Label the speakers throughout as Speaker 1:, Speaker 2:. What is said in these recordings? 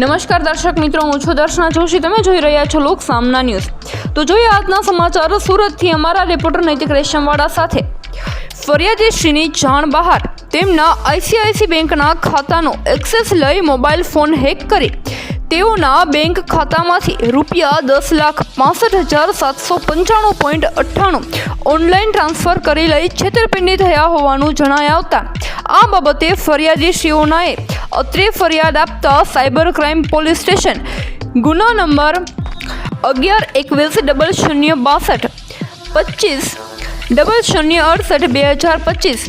Speaker 1: નમસ્કાર દર્શક મિત્રો, હું છું દર્શના જોશી. તમે જોઈ રહ્યા છો લોક સામના ન્યૂઝ. તો જોઈએ આજના સમાચાર સુરતથી અમારા રિપોર્ટર નૈતિક રેશમવાળા સાથે. ફરિયાદીશ્રીની જાણ બહાર. તેમના આઈસીઆઈસી બેંકના ખાતાનો એક્સેસ લઈ મોબાઈલ ફોન હેક કરી તેઓના બેંક ખાતામાંથી ₹10,65,795.98 ઓનલાઈન ટ્રાન્સફર કરી લઈ છેતરપિંડી થયા હોવાનું જણાઈ આવતા આ બાબતે ફરિયાદીશ્રીઓનાએ અત્રે ફરિયાદ આપતા સાયબર ક્રાઇમ પોલીસ સ્ટેશન ગુના નંબર 11-21-25-25-0068-2025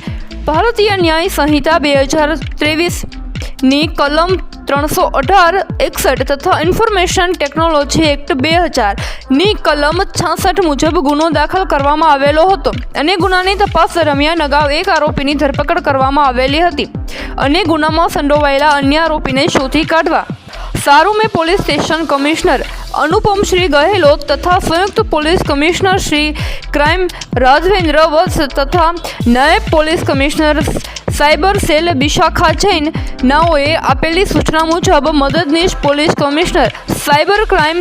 Speaker 1: ભારતીય ન્યાય સંહિતા 2023ની કલમ 318(61) તથા ઇન્ફોર્મેશન ટેકનોલોજી એક્ટ 2000ની કલમ 66 મુજબ ગુનો દાખલ કરવામાં આવેલો હતો અને ગુનાની તપાસ દરમિયાન અગાઉ એક આરોપીની ધરપકડ કરવામાં આવેલી હતી અને ગુનામાં સંડોવાયેલા અન્ય આરોપીને શોધી કાઢવા સારુમે police station commissioner Anupam Shri Gahlot તથા સંયુક્ત police commissioner Shri crime Raghavendra Vats તથા નાયબ police commissioner cyber cell Vishakha Jain નાઓએ આપેલી સૂચના મુજબ મદદનીશ police commissioner cyber crime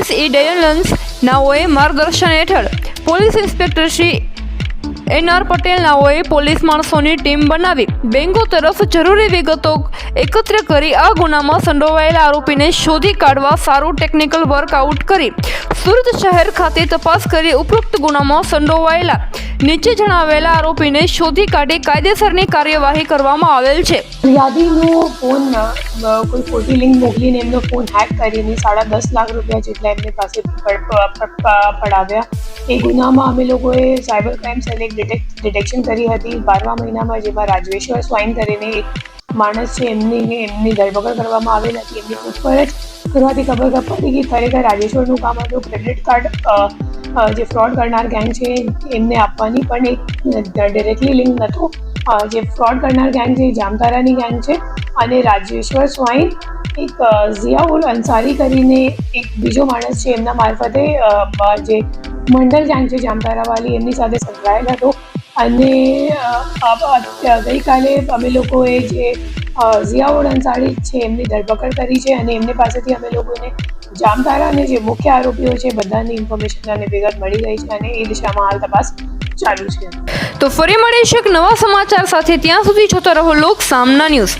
Speaker 1: SE ડેલન્સ નાઓએ માર્ગદર્શન હેઠળ police inspector Shri NR Patel નાઓએ પોલીસ માણસોની ટીમ બનાવી બેંકો તરફ જરૂરી વિગતો એકત્ર કરી આ ગુનામાં સંડોવાયેલા આરોપીને શોધી કાઢવા સારું ટેકનિકલ વર્કઆઉટ કરી સુરત શહેર ખાતે તપાસ કરી ઉપરોક્ત ગુનામાં સંડોવાયેલા નીચે જણાવેલા આરોપીને શોધી કાઢી કાયદેસરની કાર્યવાહી કરવામાં આવેલ છે.
Speaker 2: ફરિયાદીનો ફોન કોઈ ખોટી લિંક મોકલીને એમનો ફોન હેક કરીને ₹10.5 લાખ જેટલા એમની પાસે પડાવ્યા. એ ગુનામાં અમે લોકોએ સાયબર ક્રાઇમ સેલ એક ડિટેક્શન કરી હતી 12મા મહિનામાં, જેમાં રાજવેશ્વર સ્વાઈન કરીને એક માણસ છે એમની ધરપકડ કરવામાં આવેલ હતી. એમની પૂછપરછ કરવાથી ખબર પડી કે ખરેખર રાજેશ્વરનું કામ હતું ક્રેડિટ કાર્ડ જે ફ્રોડ કરનાર ગેંગ છે એમને આપવાની, પણ એક ડિરેક્ટલી લિંક નહોતું. જે ફ્રોડ કરનાર ગેંગ છે જામતારાની ગેંગ છે અને રાજેશ્વર સ્વાઈન એક ઝિયાઉલ અંસારી કરીને એક બીજો માણસ છે એમના મારફતે જે મંડલ ગેંગ છે જામતારાવાળી એમની સાથે સંકળાયેલ હતો. અને ગઈકાલે અમે લોકોએ જે ઝિયાઉલ અંસારી છે એમની ધરપકડ કરી છે અને એમની પાસેથી અમે લોકોને જામતારાને જે મુખ્ય આરોપીઓ છે બધાની ઇન્ફોર્મેશન અને વિગત મળી ગઈ છે અને એ દિશામાં હાલ તપાસ ચાલુ છે.
Speaker 1: તો ફરી મળીશું એક નવા સમાચાર સાથે. ત્યાં સુધી જોતા રહો લોક સામના ન્યૂઝ.